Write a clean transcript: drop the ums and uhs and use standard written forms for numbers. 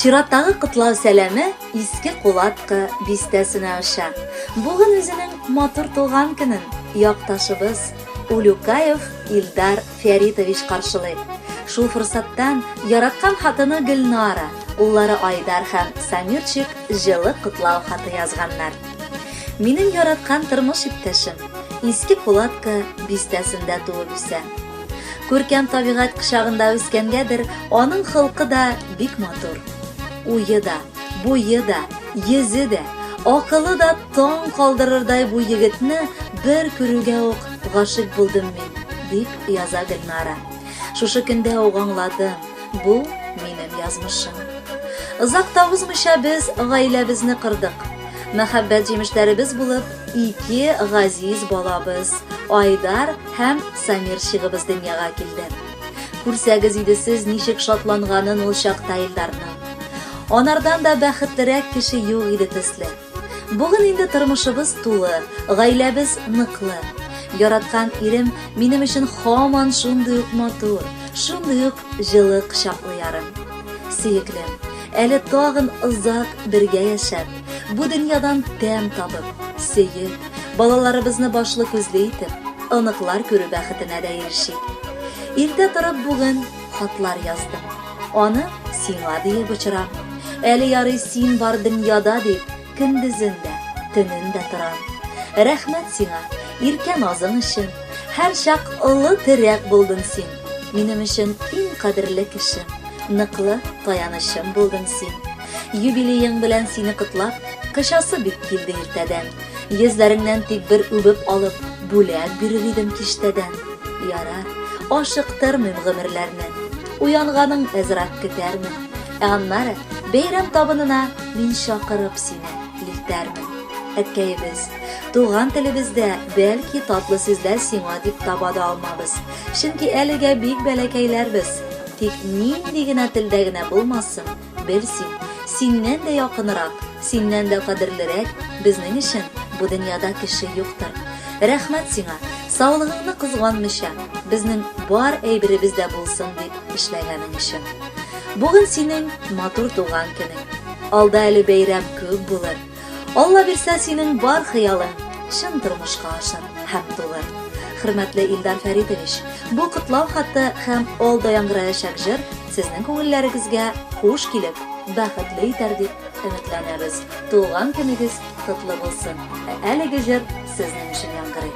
Чираттагы кытлау сәләме иске кулатка бистәсенә аша. Бүген үзенең матур туган көнен якташыбыз Улюкаев Илдар Фәритович каршылый. Шул форсаттан яраткан хатыны Гөлнара, уллары Айдар һәм Самирчик җылы кытлау хаты язганнар. Минем яраткан тормыш иптәшем иске кулатка бистәсендә туып үсә. Күркәм табигать кышагында үскәнгәдер, аның хылкы да бик матур. Уйы да, буйы да, йөзе дә, акылы да таң калдырырдай бу егетне бер күрүгә үк гашык булдым мин, дип яза Гөлнара. Шушы көндә үк аңладым, бу минем язмышым. Озак та узмыйча без гаиләбезне кырдык. Мәхәббәт җимешләребез булып, ике газиз балабыз, Айдар һәм Самирчигыбыз дөньяга килде. Күрсәгез иде сез ничек шатланганын ул чакта Илдарның. Анардан да бәхетлерәк кеше юк иде төсле. Бүген инде тормышыбыз тулы, гаиләбез ныклы. Яраткан ирем минем өчен һаман шундый ук матур, шундый ук җылы кочаклы ярым. Сөеклем, әле тагын озак бергә яшәп, бу дөньядан тәм табып, сөеп, балаларыбызны башлы күзле итеп, оныклар күрү бәхетенә дә ирешик. Иртә торып бүген хатлар яздым. Аны сиңа диеп очрам. Әле ярый син бар дөньяда дип, көндезендә, төнендә торам. Рәхмәт сиңа, иркә назың өчен. Һәр чак олы терәк булдың син. Минем өчен иң кадерле кешем, ныклы таянычым булдың син. Юбилеең белән сине кытлап, кышасы бик килде иртәдән. Йөзләреңнән тик бер үбеп алып, бүләк бирер идем киштәдән. Ярар, ашыктырмыйм гомерләрне. Уянганың әзрәк көтәрмен. Аннары бәйрәм табынына мин чакырып сине илтәрмен. Әткәйебез, туган телебездә бәлки татлы сүзләр сиңа дип таба да алмабыз. Чөнки әлегә бик бәләкәйләрбез. Тик нинди генә телдә генә булмасын, белсин, синнән дә якынрак, синнән дә кадерлерәк безнең өчен бу дөньяда кеше юктыр. Рәхмәт сиңа, саулыгыңны кызганмыйча, безнең бар әйберебездә булсын дип эшләгәнең өчен. Бүген синең матур туган көнең. Алда әле бәйрәм күп булыр. Алла бирсә синең бар хыялың чын тормышка ашыр һәм тулыр. Хөрмәтле Илдар Фәритович, бу кытлау хаты һәм алда яңгыраячак җыр сезнең күңелләрегезгә хуш килеп, бәхетле итәр дип өметләнәбез. Туган көнегез котлы булсын. Әлеге җыр сезнең өчен яңгырый.